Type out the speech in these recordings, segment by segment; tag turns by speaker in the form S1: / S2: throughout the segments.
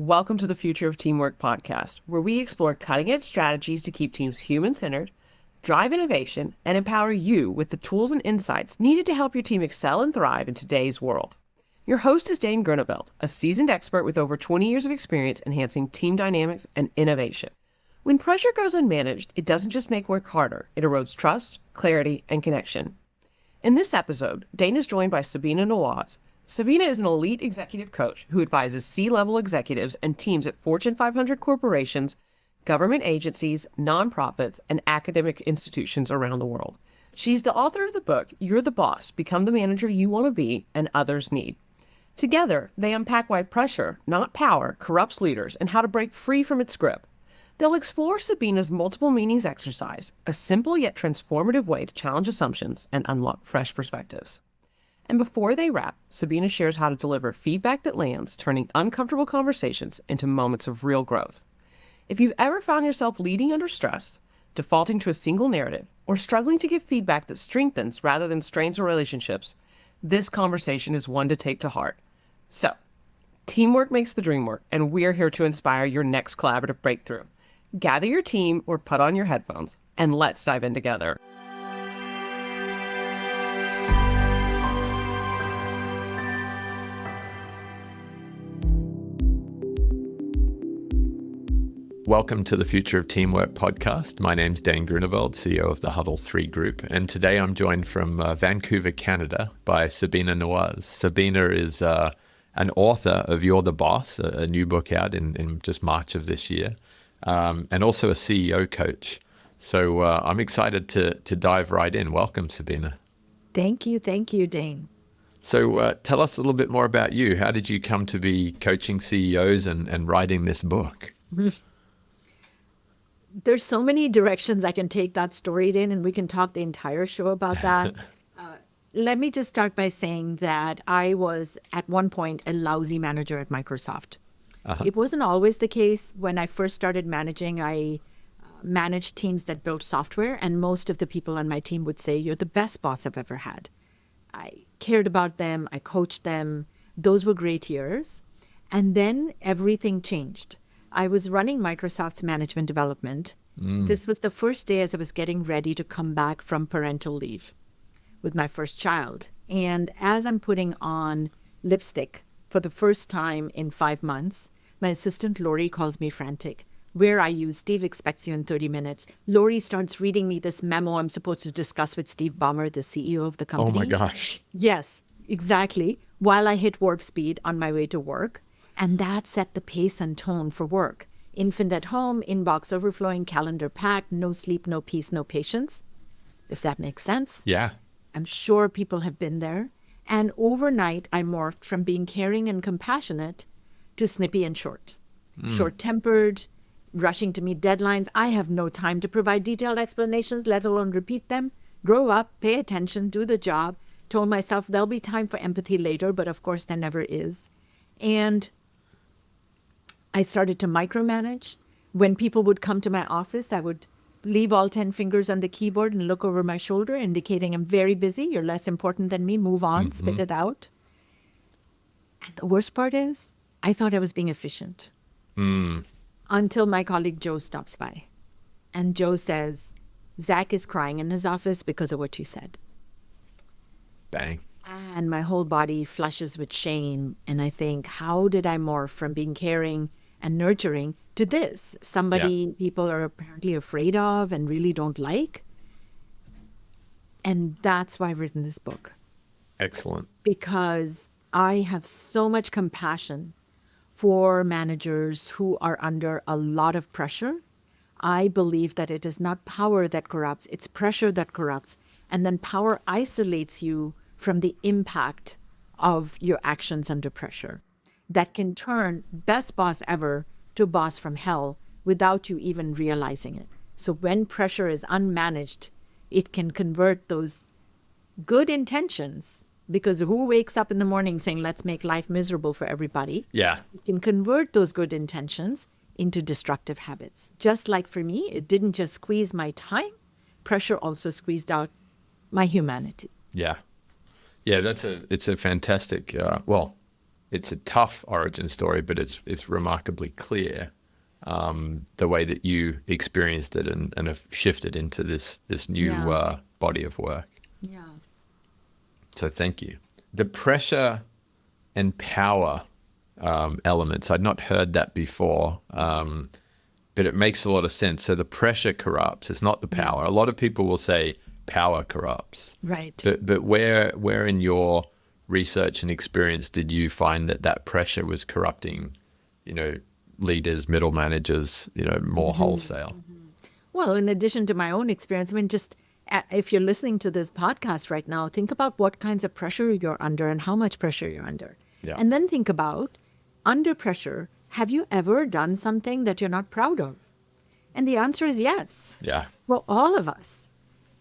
S1: Welcome to the Future of Teamwork podcast, where we explore cutting-edge strategies to keep teams human-centered, drive innovation, and empower you with the tools and insights needed to help your team excel and thrive in today's world. Your host is Dane Groeneveld, a seasoned expert with over 20 years of experience enhancing team dynamics and innovation. When pressure goes unmanaged, it doesn't just make work harder, it erodes trust, clarity, and connection. In this episode, Dane is joined by Sabina Nawaz. Sabina is an elite executive coach who advises C-level executives and teams at Fortune 500 corporations, government agencies, nonprofits, and academic institutions around the world. She's the author of the book, You're the Boss, Become the Manager You Want to Be and Others Need. Together, they unpack why pressure, not power, corrupts leaders and how to break free from its grip. They'll explore Sabina's multiple meanings exercise, a simple yet transformative way to challenge assumptions and unlock fresh perspectives. And before they wrap, Sabina shares how to deliver feedback that lands, turning uncomfortable conversations into moments of real growth. If you've ever found yourself leading under stress, defaulting to a single narrative, or struggling to give feedback that strengthens rather than strains your relationships, this conversation is one to take to heart. So, teamwork makes the dream work, and we're here to inspire your next collaborative breakthrough. Gather your team or put on your headphones, and let's dive in together.
S2: Welcome to the Future of Teamwork podcast. My name's Dane Groeneveld, CEO of the Huddle 3 Group, and today I'm joined from Vancouver, Canada by Sabina Nawaz. Sabina is an author of You're the Boss, a new book out in just March of this year, and also a CEO coach. So I'm excited to dive right in. Welcome, Sabina.
S3: Thank you, Dane.
S2: So tell us a little bit more about you. How did you come to be coaching CEOs and writing this book?
S3: There's so many directions I can take that story in, and we can talk the entire show about that. Let me just start by saying that I was, at one point, a lousy manager at Microsoft. It wasn't always the case. When I first started managing, I managed teams that built software, and most of the people on my team would say, "You're the best boss I've ever had." I cared about them. I coached them. Those were great years. And then everything changed. I was running Microsoft's management development. This was the first day as I was getting ready to come back from parental leave with my first child. And as I'm putting on lipstick for the first time in 5 months, my assistant Lori calls me frantic. "Where are you? Steve expects you in 30 minutes. Lori starts reading me this memo I'm supposed to discuss with Steve Ballmer, the CEO of the company.
S2: Oh my gosh.
S3: Yes, exactly. While I hit warp speed on my way to work. And that set the pace and tone for work. Infant at home, inbox overflowing, calendar packed, no sleep, no peace, no patience. If that makes sense.
S2: Yeah.
S3: I'm sure people have been there. And overnight, I morphed from being caring and compassionate to snippy and short. Short-tempered, rushing to meet deadlines. I have no time to provide detailed explanations, let alone repeat them. Grow up, pay attention, do the job. Told myself there'll be time for empathy later, but of course there never is. And I started to micromanage. When people would come to my office, I would leave all 10 fingers on the keyboard and look over my shoulder, indicating I'm very busy. You're less important than me. Move on, spit it out. And the worst part is, I thought I was being efficient. Until my colleague Joe stops by. And Joe says, "Zach is crying in his office because of what you said."
S2: Bang.
S3: And my whole body flushes with shame. And I think, how did I morph from being caring and nurturing to this? Somebody people are apparently afraid of and really don't like. And that's why I've written this book.
S2: Excellent.
S3: Because I have so much compassion for managers who are under a lot of pressure. I believe that it is not power that corrupts, it's pressure that corrupts. And then power isolates you from the impact of your actions under pressure. That can turn best boss ever to boss from hell without you even realizing it. So when pressure is unmanaged, it can convert those good intentions, because who wakes up in the morning saying, let's make life miserable for everybody?
S2: Yeah.
S3: It can convert those good intentions into destructive habits. Just like for me, it didn't just squeeze my time, pressure also squeezed out my humanity.
S2: Yeah. Yeah, it's a fantastic, it's a tough origin story, but it's remarkably clear, the way that you experienced it and have shifted into this new body of work.
S3: Yeah.
S2: So thank you. The pressure and power elements, I'd not heard that before, but it makes a lot of sense. So the pressure corrupts, it's not the power. A lot of people will say power corrupts.
S3: Right.
S2: But where in your research and experience did you find that pressure was corrupting, leaders, middle managers, more wholesale?
S3: Well, in addition to my own experience, I mean, just if you're listening to this podcast right now, think about what kinds of pressure you're under and how much pressure you're under.
S2: Yeah.
S3: And then think about, under pressure, have you ever done something that you're not proud of? And the answer is yes.
S2: Yeah.
S3: Well, all of us.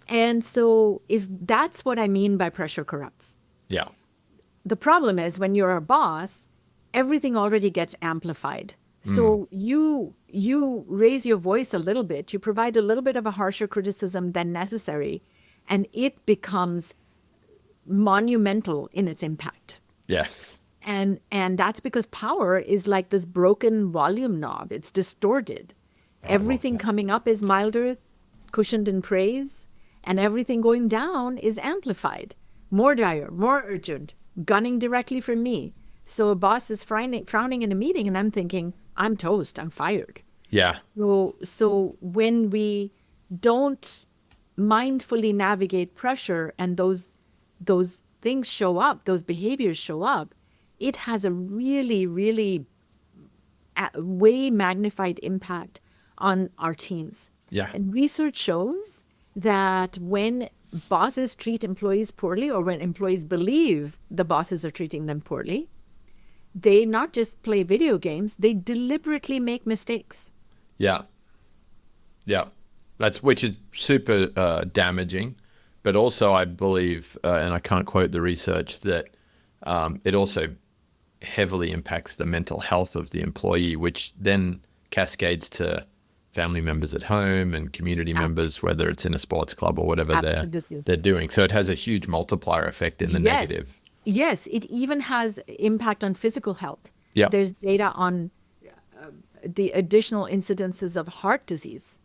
S3: And so if that's what I mean by pressure corrupts.
S2: Yeah.
S3: The problem is when you're a boss, everything already gets amplified. So you raise your voice a little bit, you provide a little bit of a harsher criticism than necessary, and it becomes monumental in its impact.
S2: Yes.
S3: And that's because power is like this broken volume knob. It's distorted. Everything coming up is milder, cushioned in praise, and everything going down is amplified. More dire, more urgent, gunning directly for me. So a boss is frowning in a meeting, and I'm thinking, I'm toast, I'm fired.
S2: Yeah.
S3: So when we don't mindfully navigate pressure and those things show up, those behaviors show up, it has a really, really way magnified impact on our teams.
S2: Yeah.
S3: And research shows that when bosses treat employees poorly, or when employees believe the bosses are treating them poorly, they not just play video games, they deliberately make mistakes.
S2: Yeah. Yeah. Which is super damaging, but also I believe, and I can't quote the research, that it also heavily impacts the mental health of the employee, which then cascades to family members at home and community members, whether it's in a sports club or whatever they're doing. So it has a huge multiplier effect in the negative.
S3: Yes, it even has impact on physical health.
S2: Yeah.
S3: There's data on the additional incidences of heart disease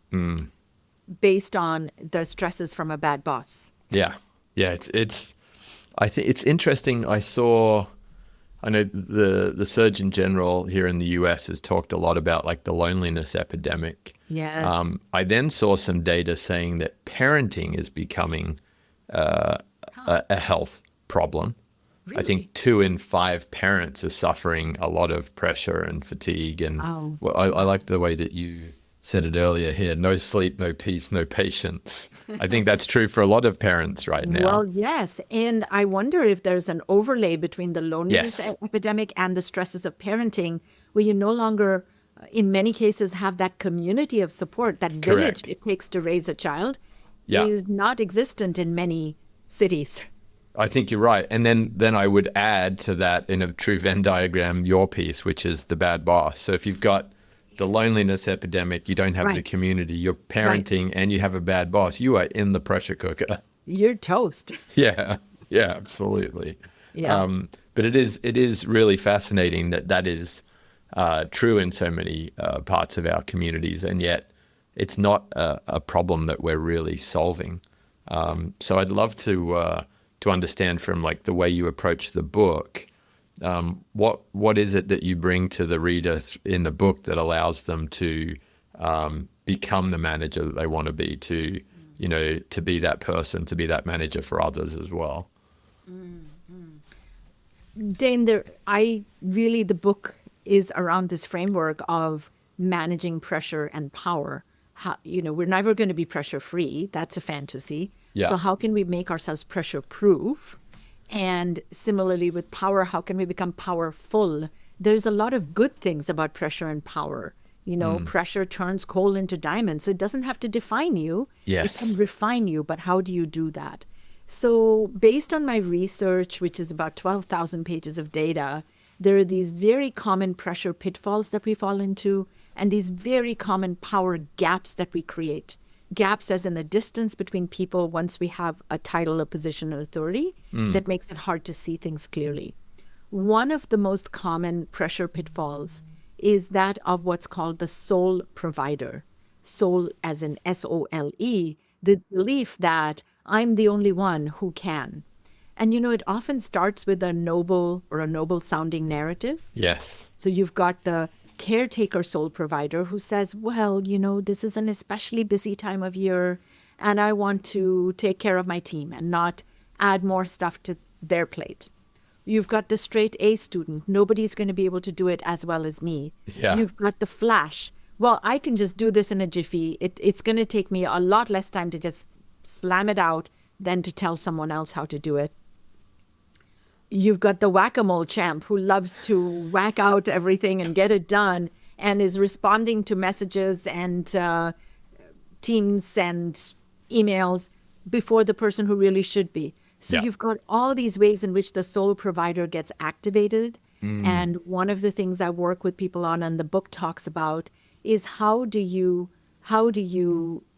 S3: based on the stresses from a bad boss.
S2: Yeah. Yeah. I think it's interesting. I know the Surgeon General here in the US has talked a lot about like the loneliness epidemic.
S3: Yes.
S2: I then saw some data saying that parenting is becoming a health problem.
S3: Really?
S2: I think 2 in 5 parents are suffering a lot of pressure and fatigue. And I like the way that you said it earlier here, no sleep, no peace, no patience. I think that's true for a lot of parents right now.
S3: Well, yes. And I wonder if there's an overlay between the loneliness epidemic and the stresses of parenting, where you no longer, in many cases, have that community of support, that village it takes to raise a child, is not existent in many cities.
S2: I think you're right. And then I would add to that, in a true Venn diagram, your piece, which is the bad boss. So if you've got the loneliness epidemic, you don't have the community, you're parenting, and you have a bad boss, you are in the pressure cooker.
S3: You're toast.
S2: Yeah, absolutely.
S3: Yeah.
S2: But it is really fascinating that is true in so many parts of our communities, and yet it's not a problem that we're really solving. So I'd love to understand from like the way you approach the book, what is it that you bring to the reader in the book that allows them to become the manager that they want to be, to be that person, to be that manager for others as well?
S3: Dane, the book is around this framework of managing pressure and power. We're never going to be pressure free. That's a fantasy.
S2: Yeah.
S3: So how can we make ourselves pressure proof? And similarly with power, how can we become powerful? There's a lot of good things about pressure and power. Pressure turns coal into diamonds. So it doesn't have to define you.
S2: Yes.
S3: It can refine you. But how do you do that? So based on my research, which is about 12,000 pages of data, there are these very common pressure pitfalls that we fall into, and these very common power gaps that we create. Gaps as in the distance between people once we have a title, a position, and authority that makes it hard to see things clearly. One of the most common pressure pitfalls is that of what's called the sole provider. Sole as in SOLE, the belief that I'm the only one who can. And it often starts with a noble sounding narrative.
S2: Yes.
S3: So you've got the caretaker sole provider who says, well, this is an especially busy time of year and I want to take care of my team and not add more stuff to their plate. You've got the straight A student. Nobody's going to be able to do it as well as me.
S2: Yeah.
S3: You've got the flash. Well, I can just do this in a jiffy. It's going to take me a lot less time to just slam it out than to tell someone else how to do it. You've got the whack-a-mole champ who loves to whack out everything and get it done and is responding to messages and Teams and emails before the person who really should be. So you've got all these ways in which the sole provider gets activated. And one of the things I work with people on and the book talks about is how do you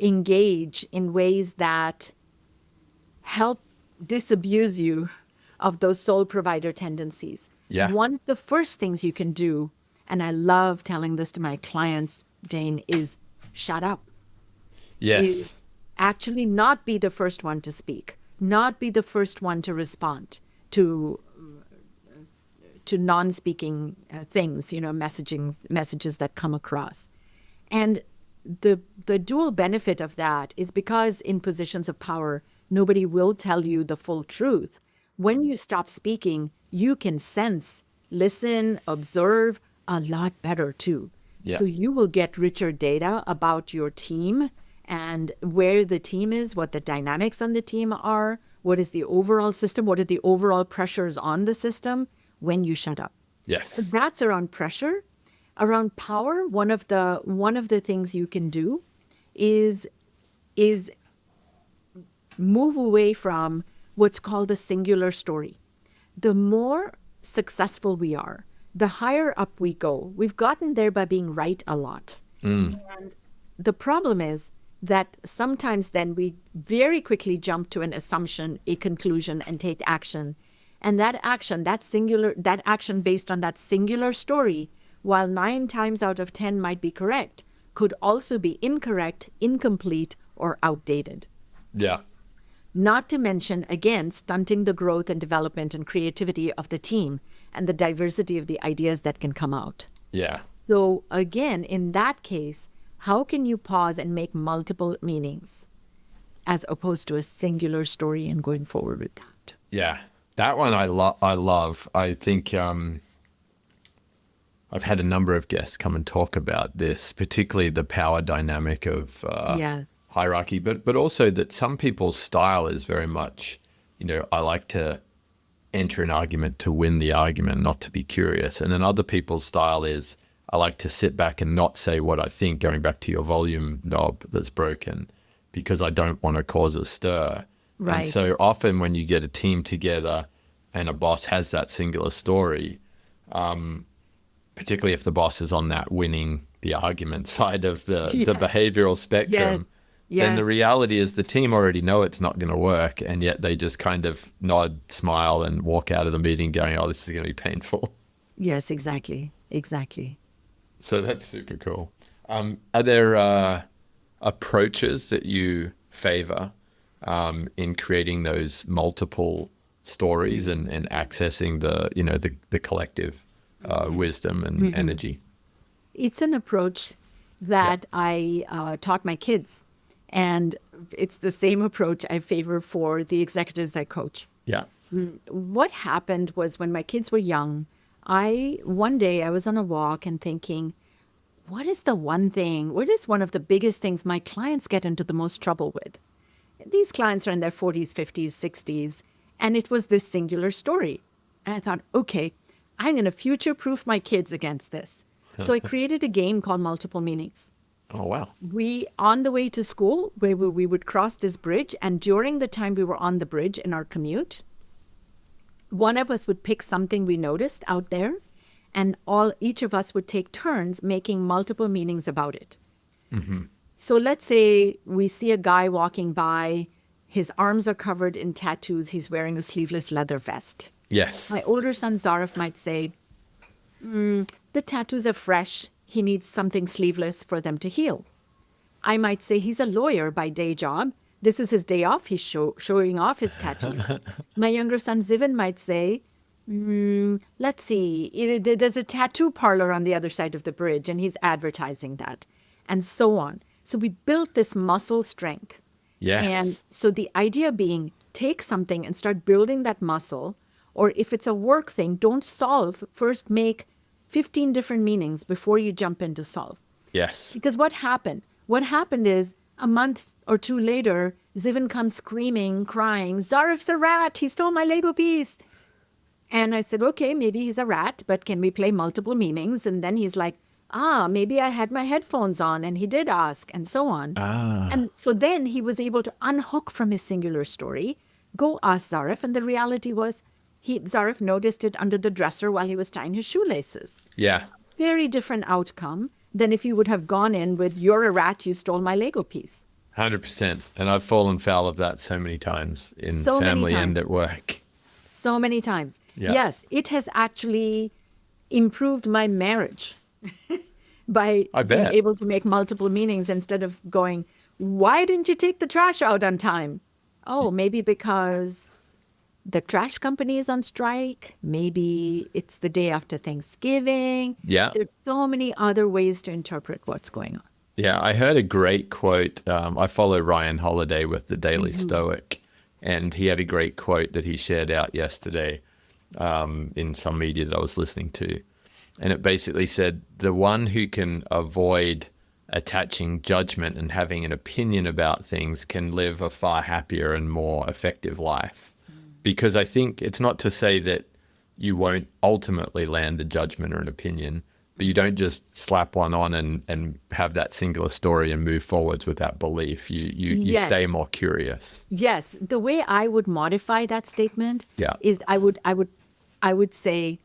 S3: engage in ways that help disabuse you of those sole provider tendencies.
S2: Yeah.
S3: One of the first things you can do, and I love telling this to my clients, Dane, is shut up.
S2: Yes.
S3: Is actually not be the first one to speak, not be the first one to respond to non-speaking things, messages that come across. And the dual benefit of that is because in positions of power, nobody will tell you the full truth. When you stop speaking, you can sense, listen, observe a lot better too.
S2: Yeah.
S3: So you will get richer data about your team and where the team is, what the dynamics on the team are, what is the overall system, what are the overall pressures on the system when you shut up.
S2: Yes.
S3: So that's around pressure. Around power, one of the things you can do is move away from what's called the singular story. The more successful we are, the higher up we go. We've gotten there by being right a lot. And the problem is that sometimes then we very quickly jump to an assumption, a conclusion, and take action. And that action based on that singular story, while 9 times out of 10 might be correct, could also be incorrect, incomplete, or outdated.
S2: Yeah.
S3: Not to mention, again, stunting the growth and development and creativity of the team and the diversity of the ideas that can come out.
S2: Yeah.
S3: So again, in that case, how can you pause and make multiple meanings as opposed to a singular story and going forward with that?
S2: Yeah. That one I love. I think I've had a number of guests come and talk about this, particularly the power dynamic of hierarchy, but also that some people's style is very much, I like to enter an argument to win the argument, not to be curious. And then other people's style is, I like to sit back and not say what I think, going back to your volume knob that's broken, because I don't want to cause a stir.
S3: Right.
S2: And so often when you get a team together and a boss has that singular story, particularly if the boss is on that winning the argument side of the behavioral spectrum, then the reality is the team already know it's not going to work, and yet they just kind of nod, smile, and walk out of the meeting going, oh, this is going to be painful.
S3: Yes, exactly.
S2: So that's super cool. Are there approaches that you favor in creating those multiple stories and accessing the collective wisdom and energy?
S3: It's an approach that I taught my kids, and it's the same approach I favor for the executives I coach.
S2: Yeah.
S3: What happened was when my kids were young, one day I was on a walk and thinking, what is one of the biggest things my clients get into the most trouble with? These clients are in their 40s, 50s, 60s, and it was this singular story. And I thought, okay, I'm going to future-proof my kids against this. So I created a game called Multiple Meanings.
S2: Oh, wow.
S3: On the way to school, where we would cross this bridge, and during the time we were on the bridge in our commute, one of us would pick something we noticed out there, and each of us would take turns making multiple meanings about it. Mm-hmm. So let's say we see a guy walking by, his arms are covered in tattoos, he's wearing a sleeveless leather vest.
S2: Yes.
S3: My older son, Zarif, might say, the tattoos are fresh. He needs something sleeveless for them to heal. I might say he's a lawyer by day job. This is his day off. He's showing off his tattoos. My younger son, Zivin, might say, let's see, there's a tattoo parlor on the other side of the bridge, and he's advertising that, and so on. So we built this muscle strength.
S2: Yes.
S3: And so the idea being, take something and start building that muscle, or if it's a work thing, don't solve. First, make 15 different meanings before you jump in to solve.
S2: Yes.
S3: Because what happened? What happened is a month or two later, Zivin comes screaming, crying, Zarif's a rat. He stole my Lego piece. And I said, okay, maybe he's a rat, but can we play multiple meanings? And then he's like, maybe I had my headphones on, and he did ask, and so on. And so then he was able to unhook from his singular story, go ask Zarif, and the reality was Zarif noticed it under the dresser while he was tying his shoelaces.
S2: Yeah.
S3: Very different outcome than if you would have gone in with, you're a rat, you stole my Lego piece.
S2: 100%. And I've fallen foul of that so many times in family and at work.
S3: So many times.
S2: Yeah.
S3: Yes, it has actually improved my marriage by being able to make multiple meanings instead of going, why didn't you take the trash out on time? Oh, maybe because the trash company is on strike. Maybe it's the day after Thanksgiving.
S2: Yeah.
S3: There's so many other ways to interpret what's going on.
S2: Yeah, I heard a great quote. I follow Ryan Holiday with the Daily Stoic, and he had a great quote that he shared out yesterday in some media that I was listening to. And it basically said, the one who can avoid attaching judgment and having an opinion about things can live a far happier and more effective life. Because I think it's not to say that you won't ultimately land a judgment or an opinion, but you don't just slap one on and have that singular story and move forwards with that belief. You stay more curious.
S3: Yes. The way I would modify that statement is I would say,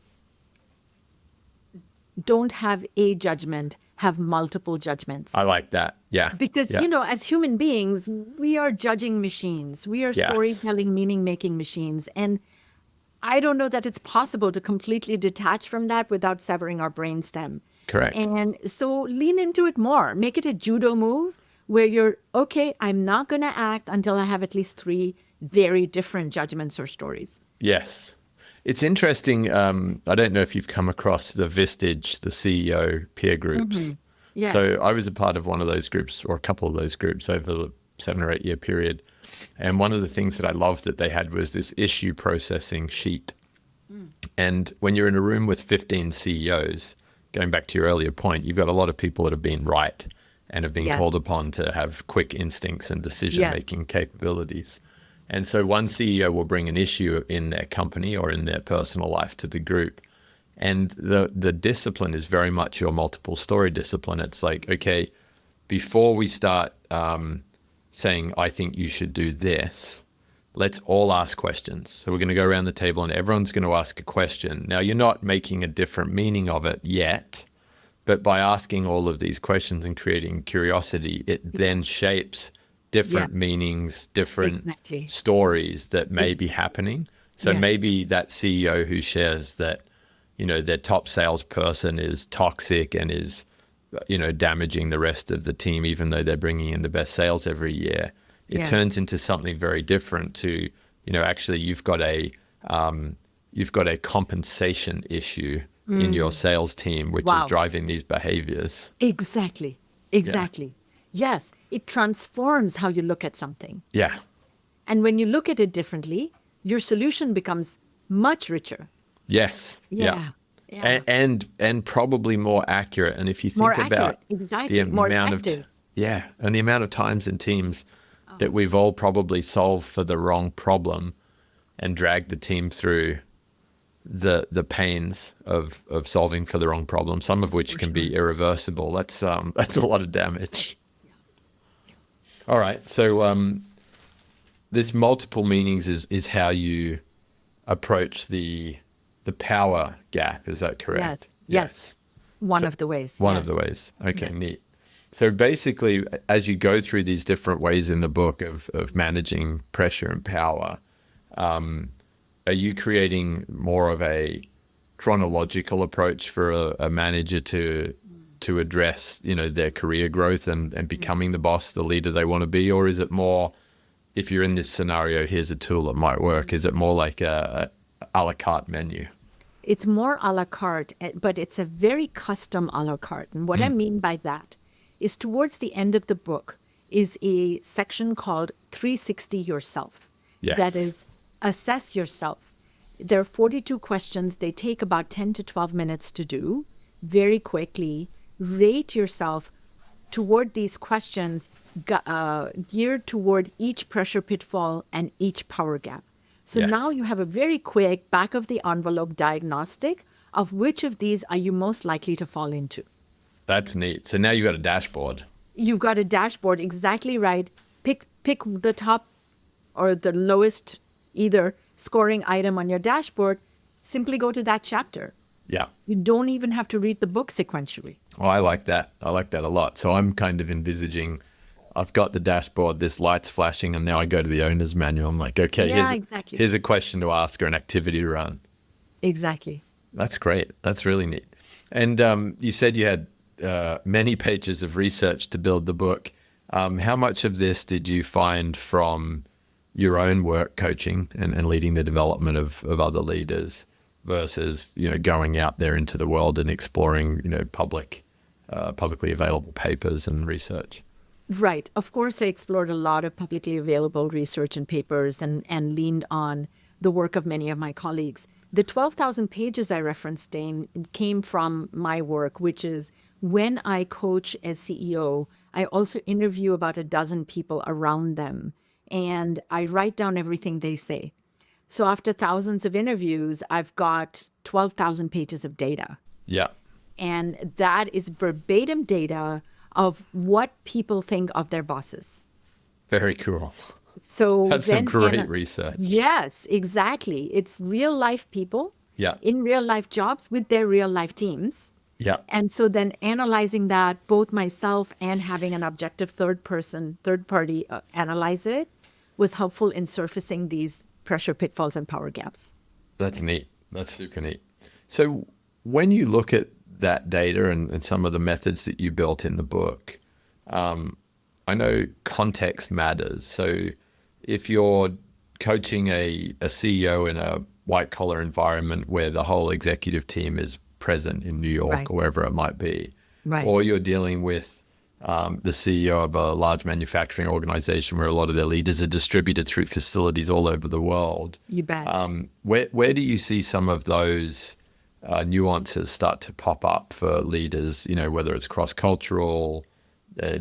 S3: don't have a judgment, have multiple judgments.
S2: I like that. Yeah.
S3: Because, as human beings, we are judging machines. We are storytelling, meaning-making machines. And I don't know that it's possible to completely detach from that without severing our brainstem.
S2: Correct.
S3: And so lean into it more. Make it a judo move where you're, okay, I'm not going to act until I have at least 3 very different judgments or stories.
S2: Yes. It's interesting. I don't know if you've come across the Vistage, the CEO peer groups.
S3: Yes.
S2: So I was a part of one of those groups, or a couple of those groups, over the 7 or 8 year period. And one of the things that I loved that they had was this issue processing sheet. And when you're in a room with 15 CEOs, going back to your earlier point, you've got a lot of people that have been right and have been called upon to have quick instincts and decision-making capabilities. And so one CEO will bring an issue in their company or in their personal life to the group. And the discipline is very much your multiple story discipline. It's like, okay, before we start saying, I think you should do this, let's all ask questions. So we're going to go around the table and everyone's going to ask a question. Now, you're not making a different meaning of it yet, but by asking all of these questions and creating curiosity, it then shapes different meanings, different stories that may be happening. So maybe that CEO who shares that, their top salesperson is toxic and is, damaging the rest of the team, even though they're bringing in the best sales every year, it turns into something very different to, actually you've got a compensation issue in your sales team, which is driving these behaviors.
S3: Exactly. Yes, it transforms how you look at something.
S2: Yeah.
S3: And when you look at it differently, your solution becomes much richer.
S2: Yes. Yeah. And probably more accurate. And if you think about the amount of and the amount of times in teams that we've all probably solved for the wrong problem and dragged the team through the pains of solving for the wrong problem, some of which can be irreversible. That's a lot of damage. All right. So this multiple meanings is how you approach the power gap. Is that correct?
S3: Yes. One of the ways.
S2: One of the ways. Okay, neat. So basically, as you go through these different ways in the book of managing pressure and power, are you creating more of a chronological approach for a manager to address, their career growth and becoming the boss, the leader they want to be? Or is it more, if you're in this scenario, here's a tool that might work? Is it more like a la carte menu?
S3: It's more a la carte, but it's a very custom a la carte. And what I mean by that is towards the end of the book is a section called 360 Yourself.
S2: Yes.
S3: That is, assess yourself. There are 42 questions. They take about 10 to 12 minutes to do very quickly. Rate yourself toward these questions geared toward each pressure pitfall and each power gap. So
S2: Yes.
S3: now you have a very quick back of the envelope diagnostic of which of these are you most likely to fall into.
S2: That's neat. So now you've got a dashboard.
S3: You've got a dashboard, exactly right. Pick the top or the lowest either scoring item on your dashboard. Simply go to that chapter.
S2: Yeah.
S3: You don't even have to read the book sequentially.
S2: Oh, I like that. I like that a lot. So I'm kind of envisaging, I've got the dashboard, this light's flashing, and now I go to the owner's manual. I'm like, okay,
S3: Exactly.
S2: here's a question to ask or an activity to run.
S3: Exactly.
S2: That's great. That's really neat. And you said you had many pages of research to build the book. How much of this did you find from your own work coaching and leading the development of other leaders versus, going out there into the world and exploring, publicly available papers and research?
S3: Right. Of course, I explored a lot of publicly available research and papers and leaned on the work of many of my colleagues. The 12,000 pages I referenced, Dane, came from my work, which is when I coach as CEO, I also interview about a dozen people around them, and I write down everything they say. So after thousands of interviews, I've got 12,000 pages of data.
S2: Yeah.
S3: And that is verbatim data of what people think of their bosses.
S2: Very cool.
S3: So
S2: That's some
S3: then
S2: great research.
S3: Yes, exactly. It's real life people
S2: Yeah.
S3: in real life jobs with their real life teams.
S2: Yeah.
S3: And so then analyzing that, both myself and having an objective third party analyze it was helpful in surfacing these pressure pitfalls and power gaps.
S2: That's neat. That's super neat. So when you look at that data and some of the methods that you built in the book, I know context matters. So if you're coaching a CEO in a white collar environment where the whole executive team is present in New York
S3: Right.
S2: or wherever it might be,
S3: Right.
S2: or you're dealing with the CEO of a large manufacturing organization where a lot of their leaders are distributed through facilities all over the world.
S3: You bet.
S2: Where do you see some of those nuances start to pop up for leaders, whether it's cross-cultural,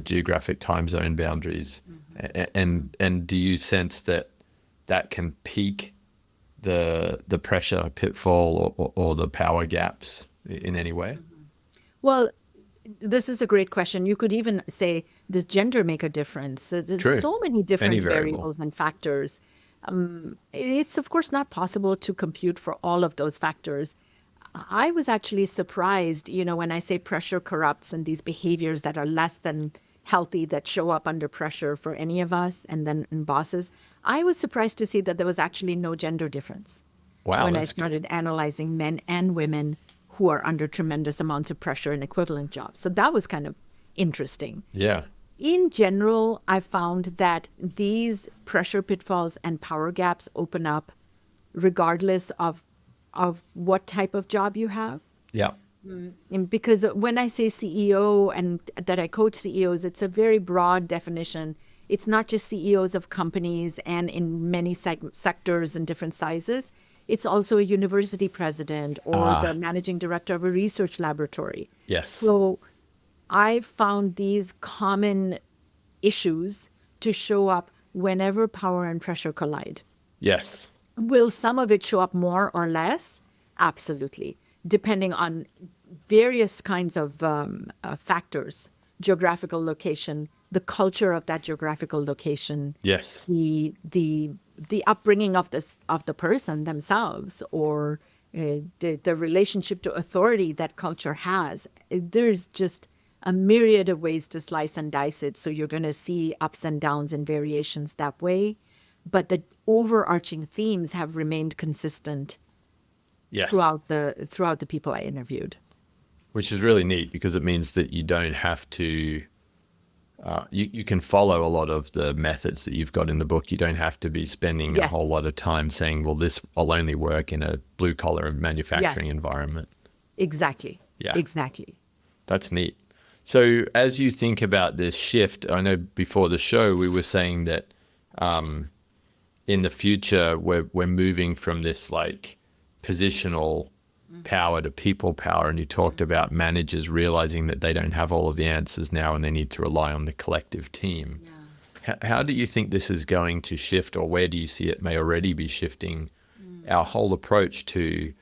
S2: geographic time zone boundaries, and do you sense that can peak the pressure pitfall or the power gaps in any way?
S3: Well, this is a great question. You could even say, does gender make a difference? There's
S2: True.
S3: so many different
S2: Any variable.
S3: variables and factors. It's, of course, not possible to compute for all of those factors. I was actually surprised, when I say pressure corrupts and these behaviors that are less than healthy that show up under pressure for any of us and then in bosses. I was surprised to see that there was actually no gender difference.
S2: Wow.
S3: When I
S2: That's
S3: started analyzing men and women who are under tremendous amounts of pressure in equivalent jobs. So that was kind of interesting.
S2: Yeah.
S3: In general, I found that these pressure pitfalls and power gaps open up regardless of what type of job you have.
S2: Yeah.
S3: And because when I say CEO and that I coach CEOs, it's a very broad definition. It's not just CEOs of companies and in many sectors and different sizes. It's also a university president or the managing director of a research laboratory.
S2: Yes.
S3: So I found these common issues to show up whenever power and pressure collide.
S2: Yes.
S3: Will some of it show up more or less? Absolutely. Depending on various kinds of factors, geographical location, the culture of that geographical location,
S2: Yes.
S3: the upbringing of the person themselves, or the relationship to authority that culture has. There's just a myriad of ways to slice and dice it. So you're going to see ups and downs and variations that way. But the overarching themes have remained consistent
S2: Yes.
S3: throughout the people I interviewed.
S2: Which is really neat because it means that you don't have to, you can follow a lot of the methods that you've got in the book. You don't have to be spending a
S3: Yes.
S2: whole lot of time saying, well, this will only work in a blue collar manufacturing environment.
S3: Exactly.
S2: Yeah.
S3: Exactly.
S2: That's neat. So as you think about this shift, I know before the show we were saying that in the future we're moving from this like positional power to people power, and you talked about managers realizing that they don't have all of the answers now and they need to rely on the collective team. Yeah. How do you think this is going to shift, or where do you see it may already be shifting our whole approach to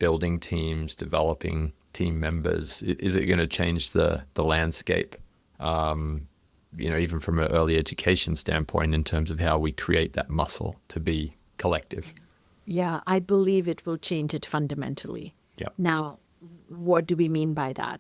S2: building teams, developing team members? Is it going to change the landscape, even from an early education standpoint in terms of how we create that muscle to be collective?
S3: Yeah, I believe it will change it fundamentally.
S2: Yeah.
S3: Now, what do we mean by that?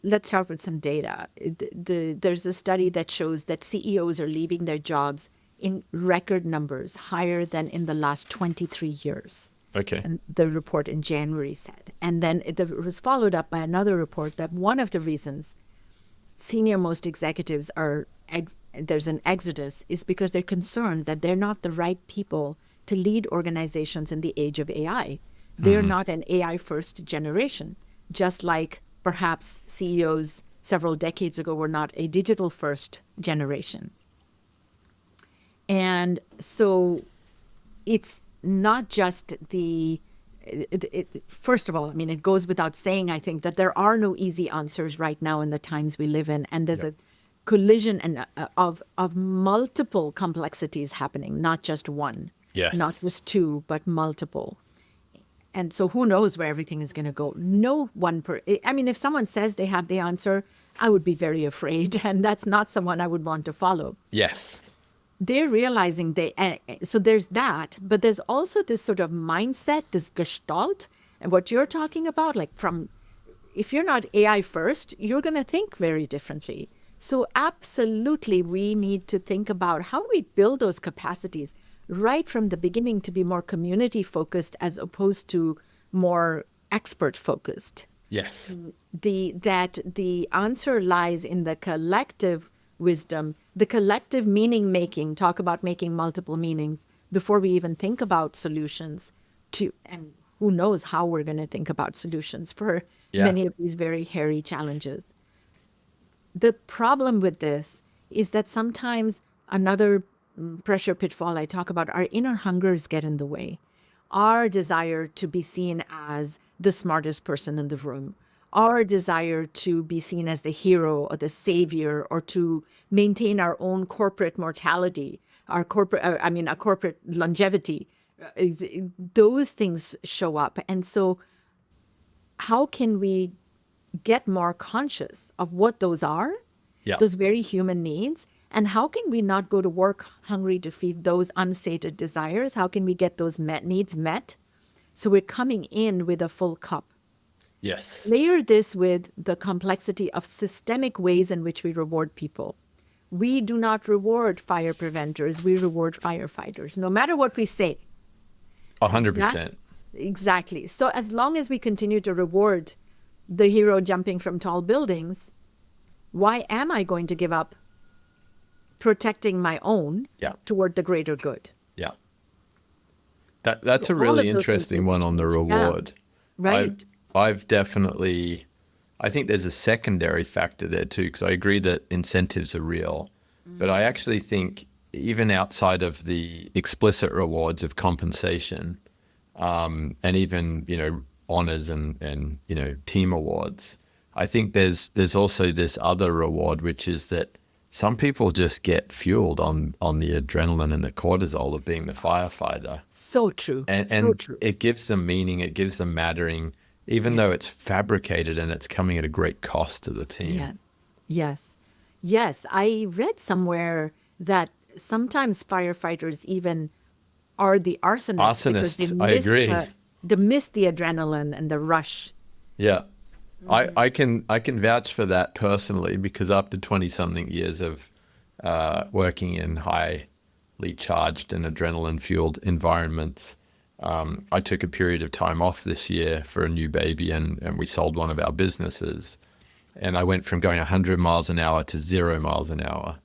S3: Let's start with some data. There's a study that shows that CEOs are leaving their jobs in record numbers, higher than in the last 23 years.
S2: Okay.
S3: And the report in January said. And then it was followed up by another report that one of the reasons senior-most executives there's an exodus is because they're concerned that they're not the right people to lead organizations in the age of AI. They're not an AI-first generation, just like perhaps CEOs several decades ago were not a digital-first generation. And so it's not just first of all, I mean, it goes without saying, I think, that there are no easy answers right now in the times we live in. And there's a collision of multiple complexities happening, not just one.
S2: Yes.
S3: Not just two, but multiple. And so who knows where everything is going to go? No one if someone says they have the answer, I would be very afraid. And that's not someone I would want to follow.
S2: Yes.
S3: They're realizing so there's that, but there's also this sort of mindset, this gestalt, and what you're talking about, like if you're not AI first, you're going to think very differently. So absolutely, we need to think about how do we build those capacities right from the beginning to be more community focused as opposed to more expert focused.
S2: Yes.
S3: That the answer lies in the collective wisdom, the collective meaning making, talk about making multiple meanings before we even think about solutions and who knows how we're going to think about solutions for many of these very hairy challenges. The problem with this is that sometimes another pressure pitfall I talk about, our inner hungers get in the way. Our desire to be seen as the smartest person in the room, our desire to be seen as the hero or the savior, or to maintain our own corporate mortality, a corporate longevity, those things show up. And so how can we get more conscious of what those are, those very human needs? And how can we not go to work hungry to feed those unsated desires? How can we get those needs met? So we're coming in with a full cup.
S2: Yes.
S3: Layer this with the complexity of systemic ways in which we reward people. We do not reward fire preventers. We reward firefighters, no matter what we say.
S2: 100%.
S3: Exactly. So as long as we continue to reward the hero jumping from tall buildings, why am I going to give up protecting my own toward the greater good?
S2: Yeah. That's a really interesting one on the reward.
S3: Yeah. Right.
S2: I've definitely, I think there's a secondary factor there too, because I agree that incentives are real, but I actually think even outside of the explicit rewards of compensation, and even, honors and team awards, I think there's also this other reward, which is that some people just get fueled on the adrenaline and the cortisol of being the firefighter.
S3: So true.
S2: And
S3: so true.
S2: It gives them meaning, it gives them mattering, even though it's fabricated and it's coming at a great cost to the team.
S3: Yeah. Yes. I read somewhere that sometimes firefighters even are the arsonists. Because
S2: I agree.
S3: They miss the adrenaline and the rush.
S2: Yeah. I can vouch for that personally, because after 20-something years of working in high charged and adrenaline fueled environments. I took a period of time off this year for a new baby, and we sold one of our businesses. And I went from going 100 miles an hour to 0 miles an hour.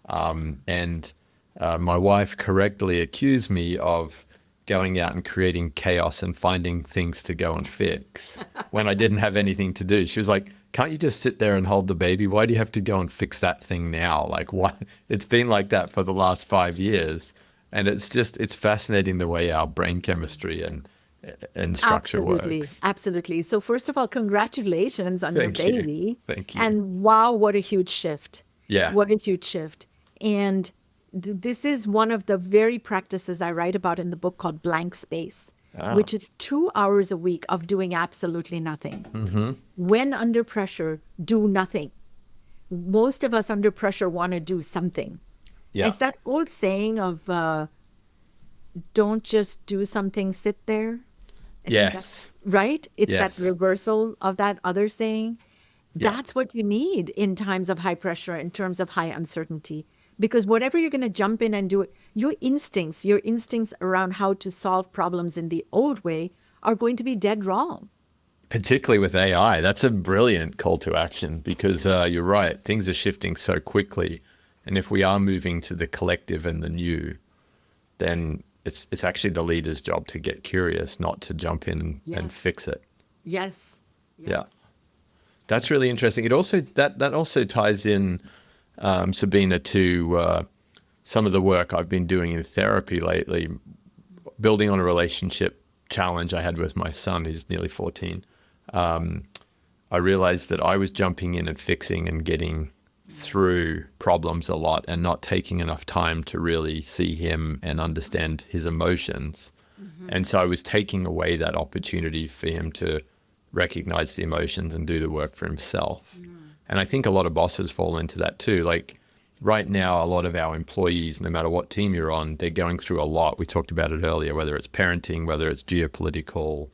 S2: My wife correctly accused me of going out and creating chaos and finding things to go and fix when I didn't have anything to do. She was like, can't you just sit there and hold the baby? Why do you have to go and fix that thing now? Like, what? It's been like that for the last 5 years. And it's fascinating the way our brain chemistry and structure works.
S3: Absolutely. So first of all, congratulations on your baby.
S2: Thank you.
S3: And wow, what a huge shift.
S2: Yeah.
S3: What a huge shift. And this is one of the very practices I write about in the book called Blank Space, which is 2 hours a week of doing absolutely nothing.
S2: Mm-hmm.
S3: When under pressure, do nothing. Most of us under pressure want to do something.
S2: Yeah.
S3: It's that old saying of don't just do something, sit there.
S2: Yes.
S3: Right? It's
S2: Yes.
S3: that reversal of that other saying.
S2: Yeah.
S3: That's what you need in times of high pressure, in terms of high uncertainty. Because whatever you're going to jump in and do, your instincts around how to solve problems in the old way are going to be dead wrong.
S2: Particularly with AI, that's a brilliant call to action, because you're right, things are shifting so quickly. And if we are moving to the collective and the new, then it's actually the leader's job to get curious, not to jump in and fix it.
S3: Yes.
S2: Yeah. That's really interesting. It also that also ties in, Sabina, to some of the work I've been doing in therapy lately, building on a relationship challenge I had with my son, who's nearly 14. I realized that I was jumping in and fixing and getting through problems a lot and not taking enough time to really see him and understand his emotions. Mm-hmm. And so I was taking away that opportunity for him to recognize the emotions and do the work for himself. Mm. And I think a lot of bosses fall into that too. Like right now, a lot of our employees, no matter what team you're on, they're going through a lot. We talked about it earlier, whether it's parenting, whether it's geopolitical,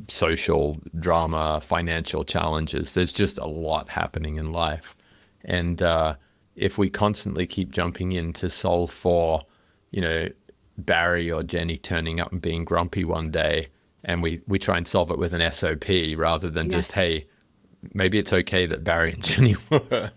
S2: social drama, financial challenges. There's just a lot happening in life. And if we constantly keep jumping in to solve for, Barry or Jenny turning up and being grumpy one day, and we try and solve it with an SOP rather than just, hey, maybe it's okay that Barry and Jenny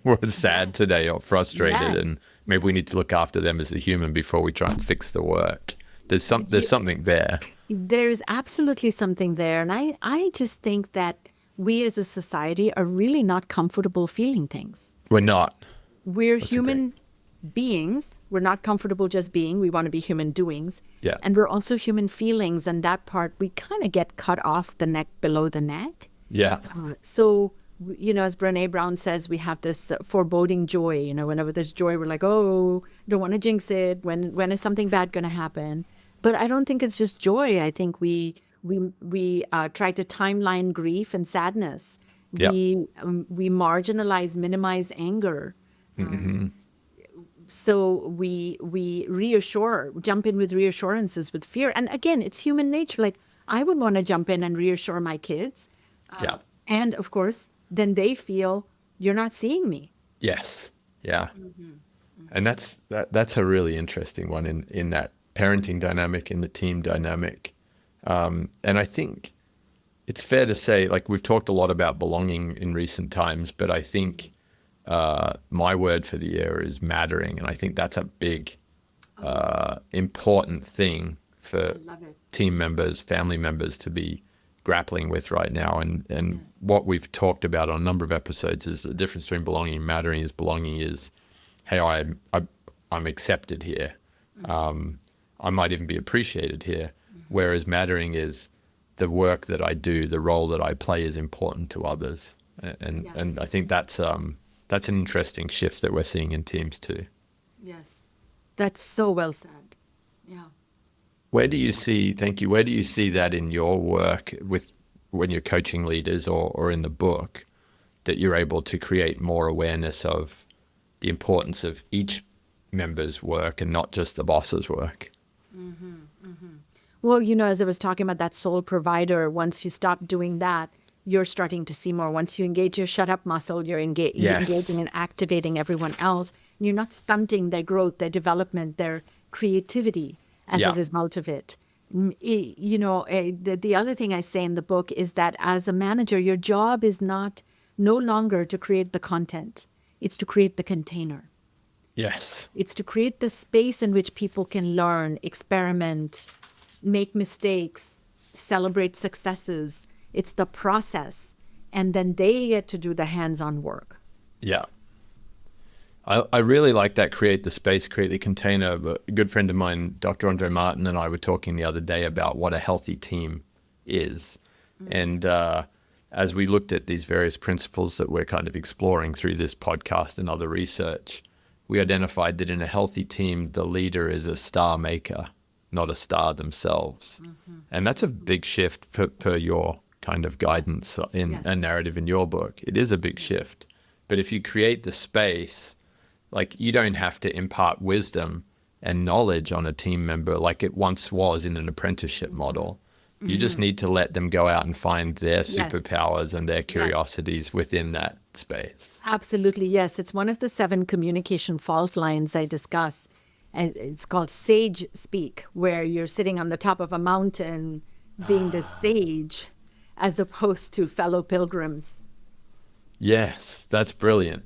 S2: were sad today or frustrated, and maybe we need to look after them as a human before we try and fix the work. There's something there.
S3: There's absolutely something there. And I just think that we as a society are really not comfortable feeling things.
S2: We're not.
S3: We're human beings. We're not comfortable just being. We want to be human doings.
S2: Yeah.
S3: And we're also human feelings. And that part, we kind of get cut off the neck below the neck.
S2: Yeah.
S3: So, as Brené Brown says, we have this foreboding joy. Whenever there's joy, we're like, oh, don't want to jinx it. When is something bad going to happen? But I don't think it's just joy. I think we try to timeline grief and sadness.
S2: Yep.
S3: We marginalize, minimize anger.
S2: Mm-hmm.
S3: So we jump in with reassurances, with fear. And again, it's human nature. Like, I would want to jump in and reassure my kids. And of course, then they feel you're not seeing me.
S2: Yes. Yeah. Mm-hmm. And that's a really interesting one in that parenting dynamic, in the team dynamic. And I think it's fair to say, like, we've talked a lot about belonging in recent times, but I think my word for the year is mattering. And I think that's a big, important thing for team members, family members to be grappling with right now. And what we've talked about on a number of episodes is the difference between belonging and mattering. Is belonging is, hey, I'm accepted here. I might even be appreciated here. Whereas mattering is the work that I do, the role that I play is important to others. And I think that's an interesting shift that we're seeing in teams too. Yes.
S3: That's so well said. Yeah.
S2: Where do you see that in your work when you're coaching leaders or in the book, that you're able to create more awareness of the importance of each member's work and not just the boss's work?
S3: Mm-hmm, mm-hmm. Well, as I was talking about that sole provider, once you stop doing that, you're starting to see more. Once you engage your shut up muscle, you're engaging and activating everyone else. You're not stunting their growth, their development, their creativity as a result of it. The other thing I say in the book is that as a manager, your job is no longer to create the content. It's to create the container.
S2: Yes.
S3: It's to create the space in which people can learn, experiment, make mistakes, celebrate successes. It's the process. And then they get to do the hands-on work.
S2: Yeah. I really like that, create the space, create the container. But a good friend of mine, Dr. Andre Martin, and I were talking the other day about what a healthy team is. And as we looked at these various principles that we're kind of exploring through this podcast and other research, we identified that in a healthy team, the leader is a star maker, not a star themselves. And that's a big shift per your kind of guidance in a narrative in your book. It is a big shift. But if you create the space, like, you don't have to impart wisdom and knowledge on a team member like it once was in an apprenticeship model. You just need to let them go out and find their superpowers and their curiosities within that space.
S3: Absolutely, yes. It's one of the 7 communication fault lines I discuss. And it's called sage speak, where you're sitting on the top of a mountain being the sage as opposed to fellow pilgrims.
S2: Yes, that's brilliant.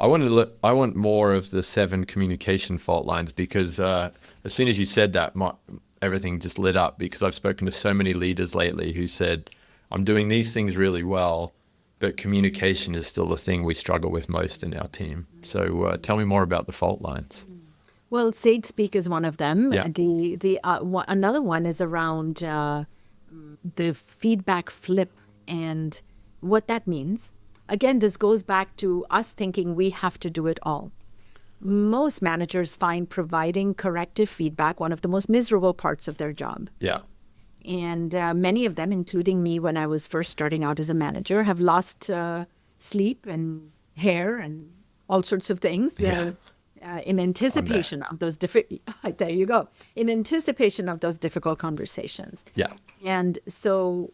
S2: I want more of the 7 communication fault lines, because as soon as you said that, everything just lit up, because I've spoken to so many leaders lately who said, I'm doing these things really well, but communication is still the thing we struggle with most in our team. So tell me more about the fault lines.
S3: Well, sage speak is one of them.
S2: Yeah.
S3: Another one is around the feedback flip and what that means. Again, this goes back to us thinking we have to do it all. Most managers find providing corrective feedback one of the most miserable parts of their job.
S2: Yeah.
S3: And many of them, including me when I was first starting out as a manager, have lost sleep and hair and all sorts of things in anticipation of those there you go. In anticipation of those difficult conversations.
S2: Yeah.
S3: And so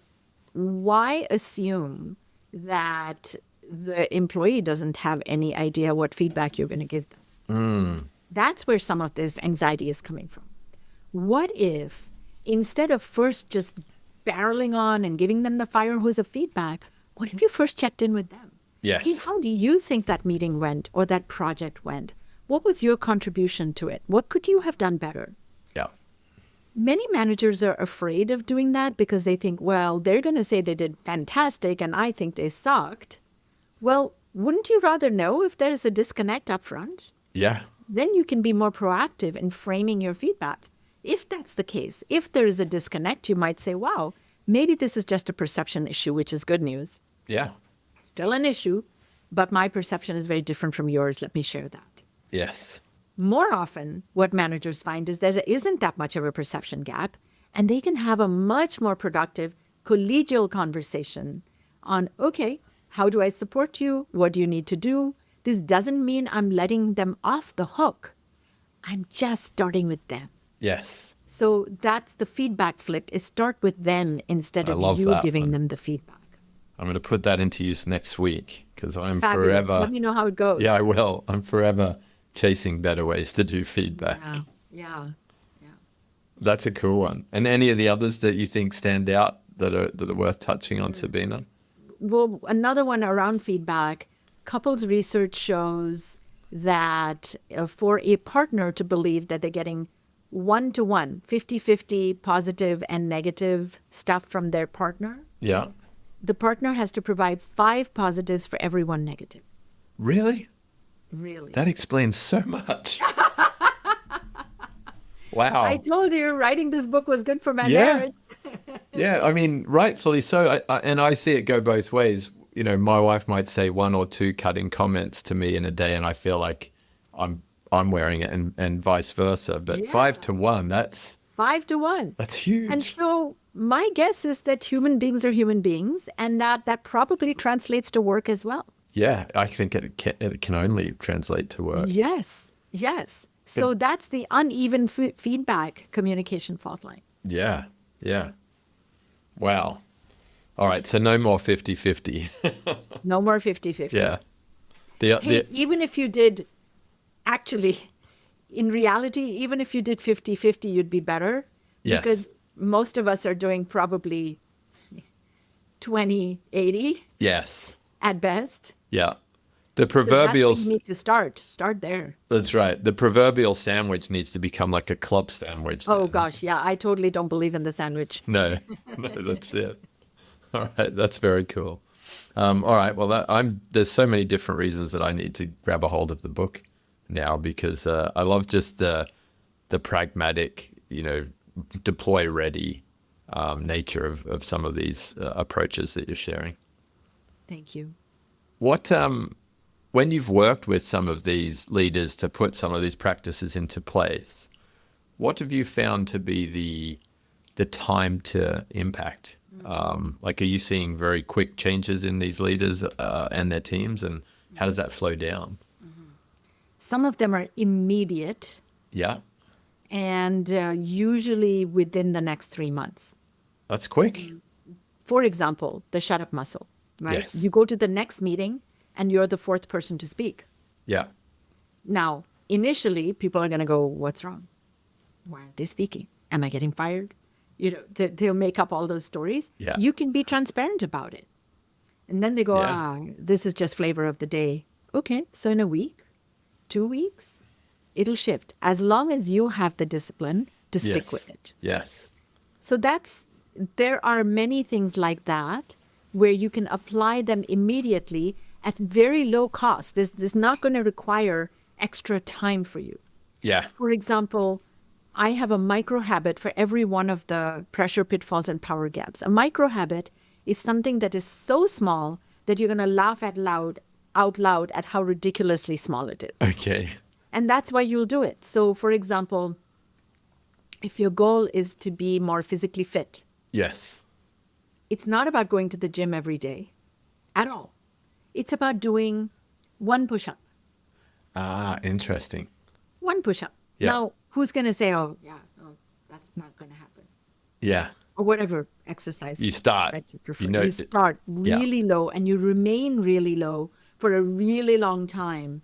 S3: why assume that the employee doesn't have any idea what feedback you're going to give them? That's where some of this anxiety is coming from. What if, instead of first just barreling on and giving them the fire hose of feedback, what if you first checked in with them?
S2: Yes.
S3: Hey, how do you think that meeting went or that project went? What was your contribution to it? What could you have done better?
S2: Yeah.
S3: Many managers are afraid of doing that because they think, well, they're going to say they did fantastic and I think they sucked. Well, wouldn't you rather know if there's a disconnect up front?
S2: Yeah.
S3: Then you can be more proactive in framing your feedback. If that's the case, if there is a disconnect, you might say, wow, maybe this is just a perception issue, which is good news.
S2: Yeah.
S3: Still an issue, but my perception is very different from yours. Let me share that.
S2: Yes.
S3: More often, what managers find is there isn't that much of a perception gap, and they can have a much more productive, collegial conversation on, okay, how do I support you? What do you need to do? This doesn't mean I'm letting them off the hook. I'm just starting with them.
S2: Yes.
S3: So that's the feedback flip, is start with them instead of you giving them the feedback.
S2: I'm going to put that into use next week, because I'm
S3: Fabulous.
S2: forever...
S3: Let me know how it goes.
S2: Yeah, I will. I'm forever chasing better ways to do feedback.
S3: Yeah.
S2: That's a cool one. And any of the others that you think stand out that are worth touching on, Sabina?
S3: Well, another one around feedback, couples research shows that for a partner to believe that they're getting 1-to-1, 50-50 positive and negative stuff from their partner,
S2: Yeah.
S3: the partner has to provide 5 positives for every 1 negative.
S2: Really?
S3: Really?
S2: That explains so much. Wow.
S3: I told you writing this book was good for my
S2: Yeah.
S3: marriage.
S2: Yeah, I mean, rightfully so. And I see it go both ways. You know, my wife might say 1 or 2 cutting comments to me in a day, and I feel like I'm wearing it, and vice versa. But 5-to-1, that's
S3: 5-to-1.
S2: That's huge.
S3: And so my guess is that human beings are human beings, and that probably translates to work as well.
S2: Yeah, I think it can only translate to work.
S3: Yes. So that's the uneven feedback communication fault line.
S2: Yeah. Wow. All right, so no more 50-50.
S3: No more 50-50.
S2: Yeah.
S3: Hey, even if you did Actually, in reality, even if you did 50-50, you'd be better.
S2: Yes.
S3: Because most of us are doing probably 20-80
S2: Yes.
S3: at best.
S2: Yeah. The
S3: So that's
S2: proverbial,
S3: where you need to start. Start there.
S2: that's right. The proverbial sandwich needs to become like a club sandwich.
S3: Oh,
S2: then.
S3: gosh. Yeah, I totally don't believe in the sandwich.
S2: No, no, that's it. All right. That's very cool. All right. Well, there's so many different reasons that I need to grab a hold of the book now because I love just the pragmatic, deploy ready nature of some of these approaches that you're sharing.
S3: Thank you.
S2: What when you've worked with some of these leaders to put some of these practices into place, what have you found to be the time to impact? Like, are you seeing very quick changes in these leaders and their teams, and how does that flow down?
S3: Some of them are immediate
S2: Yeah,
S3: and usually within the next 3 months.
S2: that's quick.
S3: For example, the shut up muscle, right?
S2: Yes.
S3: You go to the next meeting and you're the fourth person to speak.
S2: Yeah,
S3: Now, initially, people are going to go, what's wrong? Why aren't they speaking? Am I getting fired? They'll make up all those stories.
S2: Yeah.
S3: You can be transparent about it. And then they go,
S2: Yeah.
S3: this is just flavor of the day. Okay, so in a week, 2 weeks, it'll shift. As long as you have the discipline to stick
S2: Yes.
S3: with it.
S2: Yes.
S3: So there are many things like that where you can apply them immediately at very low cost. This is not going to require extra time for you.
S2: Yeah.
S3: For example, I have a micro habit for every one of the pressure pitfalls and power gaps. A micro habit is something that is so small that you're going to laugh out loud at how ridiculously small it is.
S2: Okay.
S3: And that's why you'll do it. So, for example, if your goal is to be more physically fit,
S2: Yes.
S3: it's not about going to the gym every day at all. It's about doing one push-up.
S2: Ah, interesting.
S3: One push-up.
S2: Yeah.
S3: Now, who's going to say, oh, yeah, no, that's not going to happen?
S2: Yeah.
S3: Or whatever exercise
S2: You start.
S3: that you prefer.
S2: You know-
S3: You start
S2: Yeah.
S3: really low and you remain really low for a really long time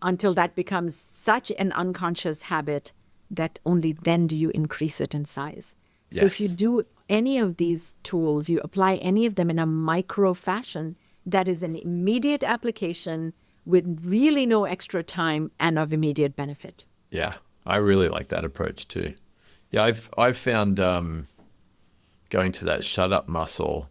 S3: until that becomes such an unconscious habit that only then do you increase it in size. So if you
S2: Yes.
S3: do any of these tools, you apply any of them in a micro fashion, that is an immediate application with really no extra time and of immediate benefit.
S2: Yeah, I really like that approach too. Yeah, I've found going to that shut up muscle,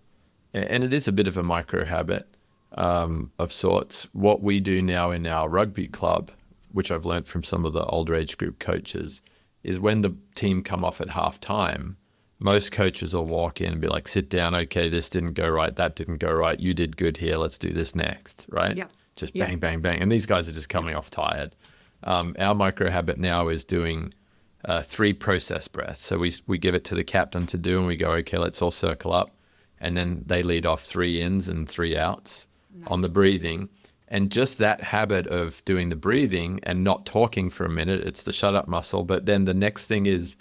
S2: and it is a bit of a micro habit of sorts. What we do now in our rugby club, which I've learned from some of the older age group coaches, is when the team come off at half time, most coaches will walk in and be like, sit down, okay, this didn't go right, that didn't go right, you did good here, let's do this next, right?
S3: Yeah.
S2: Just
S3: Yeah.
S2: bang, bang, bang. And these guys are just coming off tired. Our micro habit now is doing 3 process breaths. So we give it to the captain to do, and we go, okay, let's all circle up. And then they lead off 3 ins and 3 outs on the breathing. And just that habit of doing the breathing and not talking for a minute, it's the shut up muscle. But then the next thing is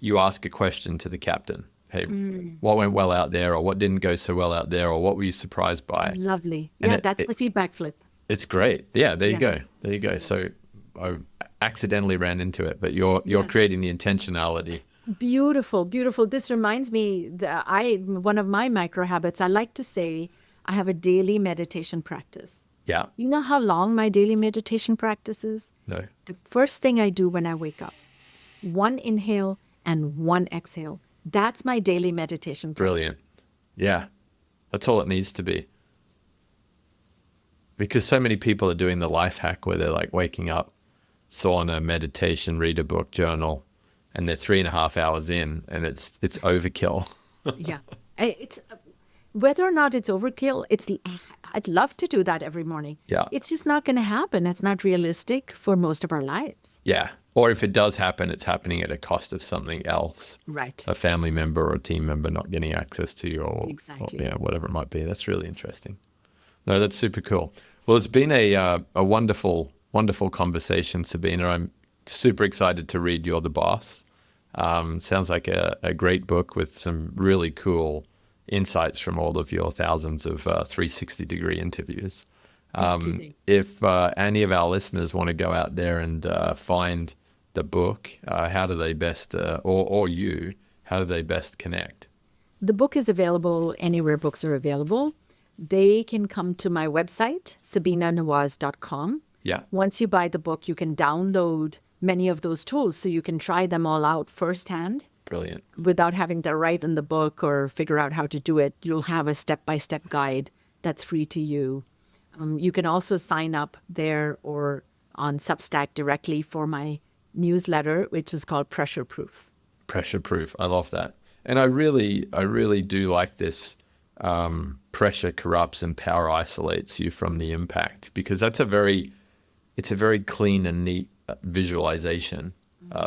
S2: you ask a question to the captain. Hey, what went well out there, or what didn't go so well out there, or what were you surprised by?
S3: Lovely.
S2: And
S3: Yeah, that's the feedback flip.
S2: It's great. Yeah, there you
S3: Yeah.
S2: go. There you go. So I accidentally ran into it, but you're
S3: Yes.
S2: creating the intentionality.
S3: Beautiful, beautiful. This reminds me that one of my micro habits, I like to say I have a daily meditation practice.
S2: Yeah.
S3: You know how long my daily meditation practice is?
S2: No.
S3: The first thing I do when I wake up, 1 inhale and 1 exhale. That's my daily meditation practice.
S2: Brilliant. Yeah. That's all it needs to be. Because so many people are doing the life hack where they're like waking up, sauna, meditation, read a book, journal, and they're 3.5 hours in, and it's overkill.
S3: Yeah. It's whether or not it's overkill, I'd love to do that every morning.
S2: Yeah.
S3: It's just not going to happen. It's not realistic for most of our lives.
S2: Yeah. Or if it does happen, it's happening at a cost of something else.
S3: Right.
S2: A family member or a team member not getting access to you, or
S3: Exactly.
S2: yeah, whatever it might be. That's really interesting. No, that's super cool. Well, it's been a wonderful, wonderful conversation, Sabina. I'm super excited to read You're the Boss. Sounds like a great book with some really cool insights from all of your thousands of 360-degree interviews. If any of our listeners want to go out there and find the book, how do they best, or you, how do they best connect?
S3: The book is available anywhere books are available. They can come to my website, sabinanawaz.com.
S2: Yeah.
S3: Once you buy the book, you can download many of those tools so you can try them all out firsthand.
S2: Brilliant.
S3: Without having to write in the book or figure out how to do it. You'll have a step-by-step guide that's free to you. You can also sign up there or on Substack directly for my newsletter, which is called Pressure Proof.
S2: Pressure Proof. I love that. And I really do like this. Pressure corrupts and power isolates you from the impact, because it's a very clean and neat visualization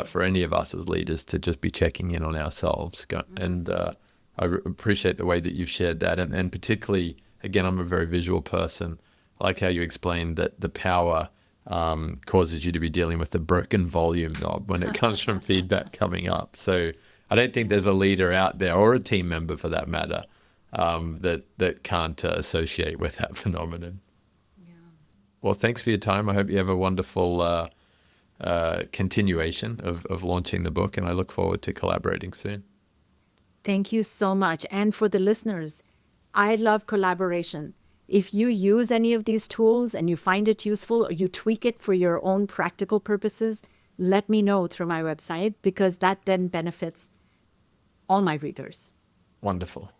S2: for any of us as leaders to just be checking in on ourselves. And I appreciate the way that you've shared that. And particularly, again, I'm a very visual person. I like how you explained that the power causes you to be dealing with the broken volume knob when it comes from feedback coming up. So I don't think there's a leader out there, or a team member for that matter, that can't associate with that phenomenon. Yeah. Well, thanks for your time. I hope you have a wonderful continuation of launching the book, and I look forward to collaborating soon.
S3: Thank you so much. And for the listeners, I love collaboration. If you use any of these tools and you find it useful, or you tweak it for your own practical purposes, let me know through my website, because that then benefits all my readers.
S2: Wonderful.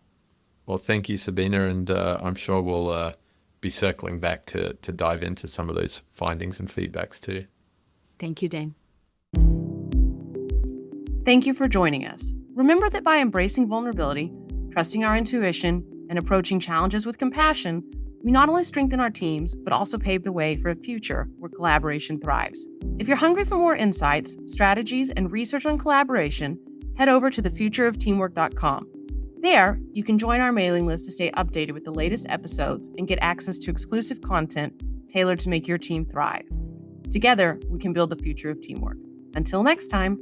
S2: Well, thank you, Sabina, and I'm sure we'll be circling back to dive into some of those findings and feedbacks too.
S3: Thank you, Dane.
S1: Thank you for joining us. Remember that by embracing vulnerability, trusting our intuition, and approaching challenges with compassion, we not only strengthen our teams, but also pave the way for a future where collaboration thrives. If you're hungry for more insights, strategies, and research on collaboration, head over to thefutureofteamwork.com. There, you can join our mailing list to stay updated with the latest episodes and get access to exclusive content tailored to make your team thrive. Together, we can build the future of teamwork. Until next time.